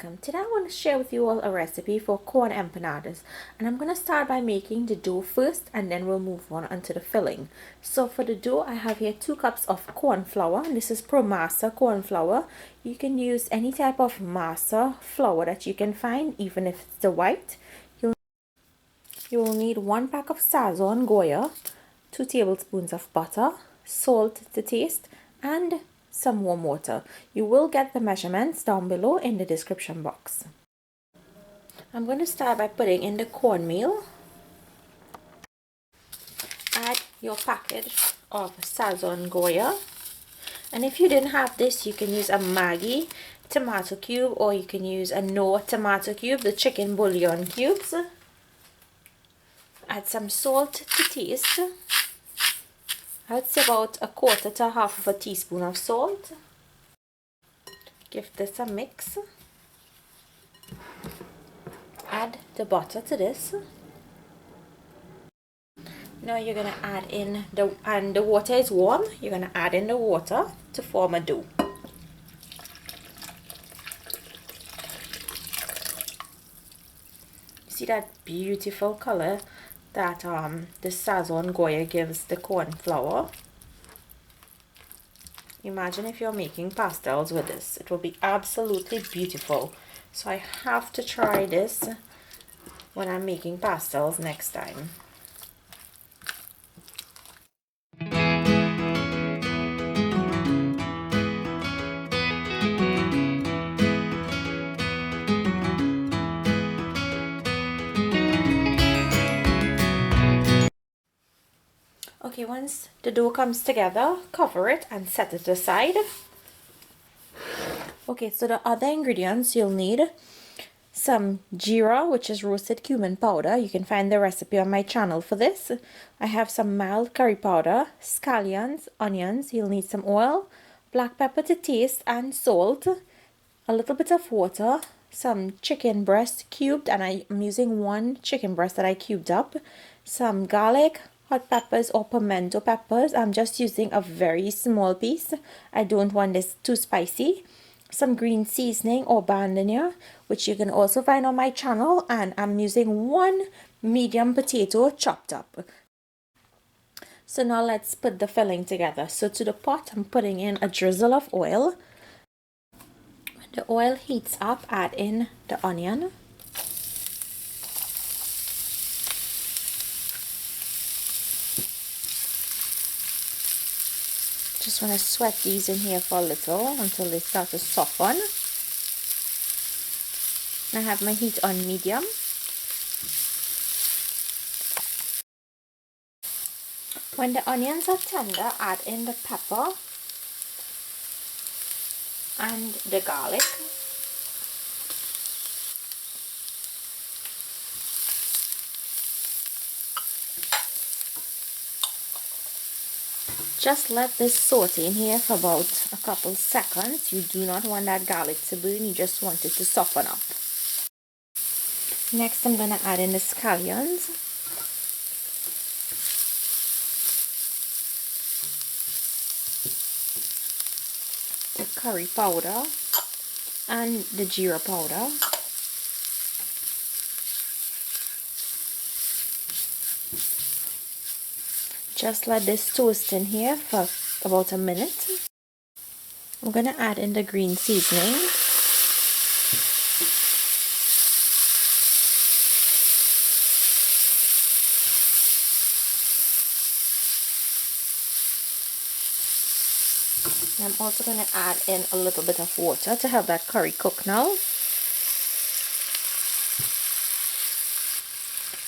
welcome. Today I want to share with you all a recipe for corn empanadas, and I'm going to start by making the dough first and then we'll move on onto the filling. So for the dough I have here 2 cups of corn flour, and this is Pro Masa corn flour. You can use any type of masa flour that you can find, even if it's the white. You will need 1 pack of Sazon Goya, 2 tablespoons of butter, salt to taste, and some warm water. You will get the measurements down below in the description box. I'm going to start by putting in the cornmeal. Add your package of Sazon Goya, and if you didn't have this, you can use a Maggi tomato cube, or you can use a no tomato cube, the chicken bouillon cubes. Add some salt to taste. I'd say about 1/4 to 1/2 of a teaspoon of salt. Give this a mix. Add the butter to this. Now you're going to add in and the water is warm, you're going to add in the water to form a dough. See that beautiful color that the Sazon Goya gives the corn flour? Imagine if you're making pastels with this. It will be absolutely beautiful. So I have to try this when I'm making pastels next time. Okay, once the dough comes together, cover it and set it aside. Okay, so the other ingredients you'll need: some geera, which is roasted cumin powder. You can find the recipe on my channel for this. I have some mild curry powder, scallions, onions. You'll need some oil, black pepper to taste, and salt, a little bit of water, some chicken breast cubed, and I'm using 1 chicken breast that I cubed up, some garlic, hot peppers or pimento peppers. I'm just using a very small piece. I don't want this too spicy. Some green seasoning or bandania, which you can also find on my channel, and I'm using 1 medium potato chopped up. So now let's put the filling together. So to the pot I'm putting in a drizzle of oil. When the oil heats up, add in the onion. Just want to sweat these in here for a little until they start to soften. I have my heat on medium. When the onions are tender, add in the pepper and the garlic. Just let this saute in here for about a couple seconds. You do not want that garlic to burn, you just want it to soften up. Next I'm going to add in the scallions. The curry powder and the geera powder. Just let this toast in here for about a minute. I'm going to add in the green seasoning. I'm also going to add in a little bit of water to help that curry cook now.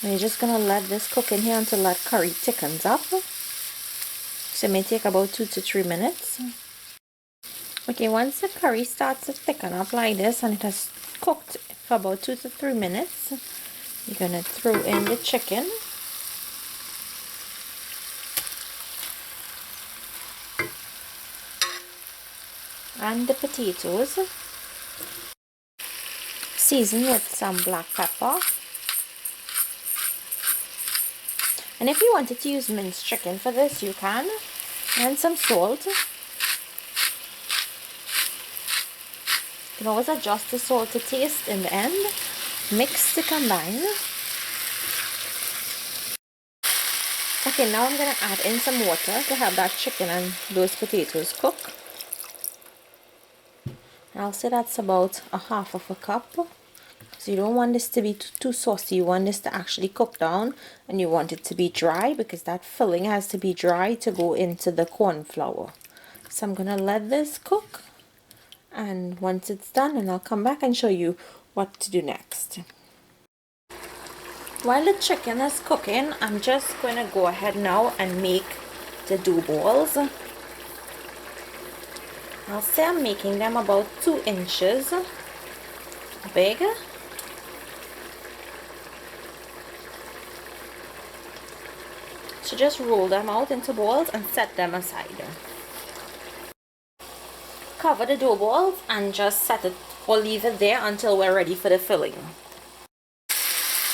And you're just going to let this cook in here until that curry thickens up. So it may take about 2 to 3 minutes. Okay, once the curry starts to thicken up like this and it has cooked for about 2 to 3 minutes, you're going to throw in the chicken. And the potatoes. Season with some black pepper. And if you wanted to use minced chicken for this, you can. And some salt. You can always adjust the salt to taste in the end. Mix to combine. Okay, now I'm going to add in some water to help that chicken and those potatoes cook. I'll say that's about a half of a cup. So you don't want this to be too saucy. You want this to actually cook down, and you want it to be dry because that filling has to be dry to go into the corn flour. So I'm going to let this cook, and once it's done, and I'll come back and show you what to do next. While the chicken is cooking, I'm just going to go ahead now and make the dough balls. I'll say I'm making them about 2 inches big. So just roll them out into balls and set them aside. Cover the dough balls and just set it or leave it there until we're ready for the filling.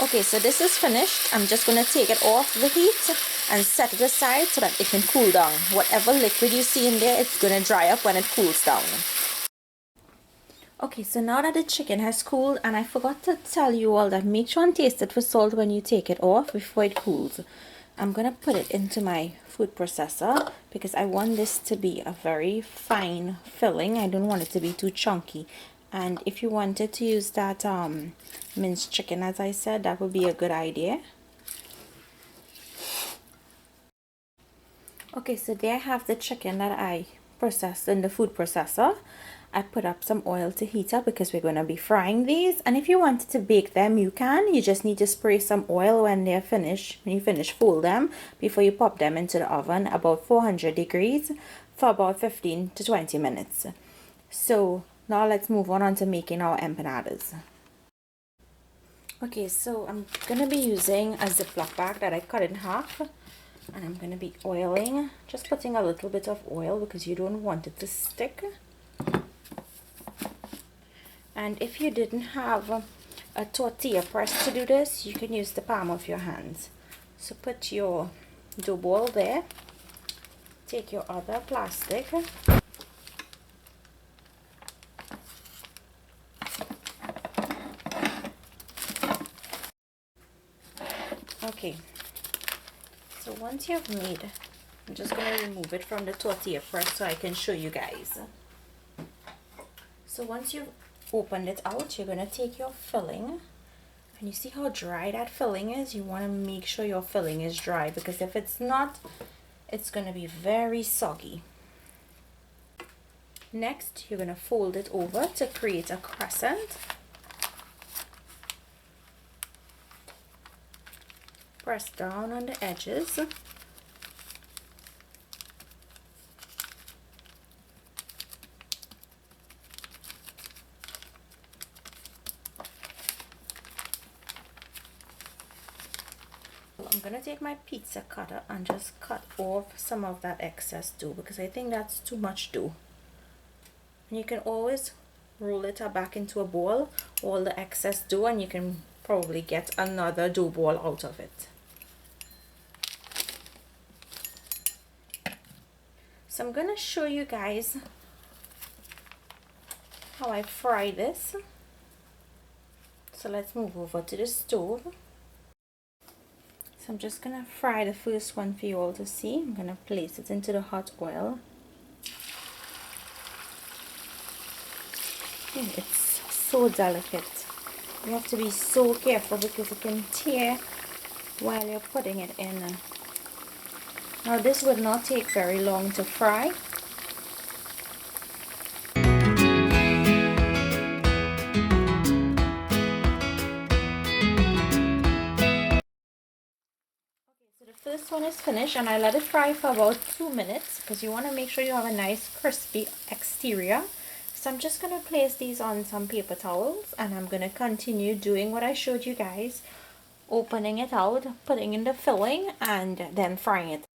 Okay, so this is finished. I'm just going to take it off the heat and set it aside so that it can cool down. Whatever liquid you see in there, it's going to dry up when it cools down. Okay, so now that the chicken has cooled, and I forgot to tell you all that make sure and taste it for salt when you take it off before it cools. I'm going to put it into my food processor because I want this to be a very fine filling. I don't want it to be too chunky. And if you wanted to use that minced chicken, as I said, that would be a good idea. Okay, so there I have the chicken that I processed in the food processor. I put up some oil to heat up because we're going to be frying these. And if you wanted to bake them, you can. You just need to spray some oil when they're finished. When you finish, fold them before you pop them into the oven about 400 degrees for about 15 to 20 minutes. So now let's move on to making our empanadas. Okay, so I'm going to be using a Ziploc bag that I cut in half. And I'm going to be oiling, just putting a little bit of oil because you don't want it to stick. And if you didn't have a tortilla press to do this, you can use the palm of your hands. So put your dough ball there. Take your other plastic. Okay. So once you've made, I'm just going to remove it from the tortilla press so I can show you guys. So once you've opened it out, you're going to take your filling, and you see how dry that filling is. You want to make sure your filling is dry because if it's not, it's going to be very soggy. Next, you're going to fold it over to create a crescent. Press down on the edges. I'm going to take my pizza cutter and just cut off some of that excess dough because I think that's too much dough. And you can always roll it back into a bowl, all the excess dough, and you can probably get another dough ball out of it. So I'm going to show you guys how I fry this. So let's move over to the stove. So I'm just going to fry the first one for you all to see. I'm going to place it into the hot oil. It's so delicate. You have to be so careful because it can tear while you're putting it in. Now this would not take very long to fry. This one is finished and I let it fry for about 2 minutes because you want to make sure you have a nice crispy exterior. So I'm just going to place these on some paper towels and I'm going to continue doing what I showed you guys, opening it out, putting in the filling, and then frying it.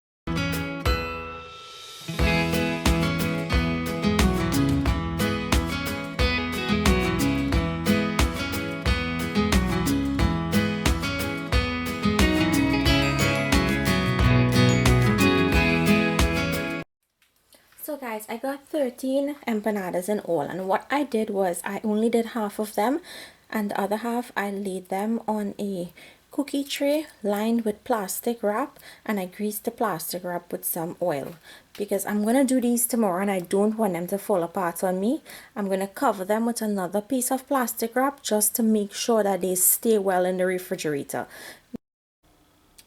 So So guys, I got 13 empanadas in all, and what I did was I only did half of them, and the other half I laid them on a cookie tray lined with plastic wrap, and I greased the plastic wrap with some oil because I'm gonna do these tomorrow and I don't want them to fall apart on me. I'm gonna cover them with another piece of plastic wrap just to make sure that they stay well in the refrigerator.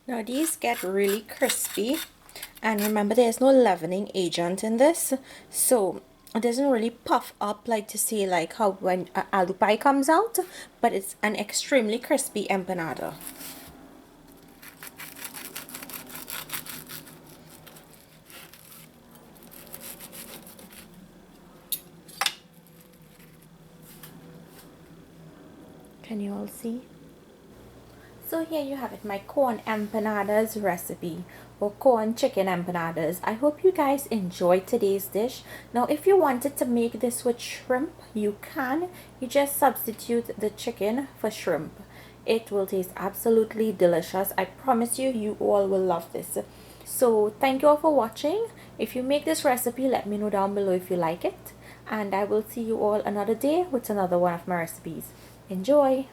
Now these get really crispy, and remember there's no leavening agent in this, so it doesn't really puff up like to say like how when aloo pie comes out, but it's an extremely crispy empanada. Can you all see? So here you have it, my corn empanadas recipe, or corn chicken empanadas. I hope you guys enjoyed today's dish. Now if you wanted to make this with shrimp, you can. You just substitute the chicken for shrimp. It will taste absolutely delicious. I promise you, you all will love this. So thank you all for watching. If you make this recipe, let me know down below if you like it. And I will see you all another day with another one of my recipes. Enjoy!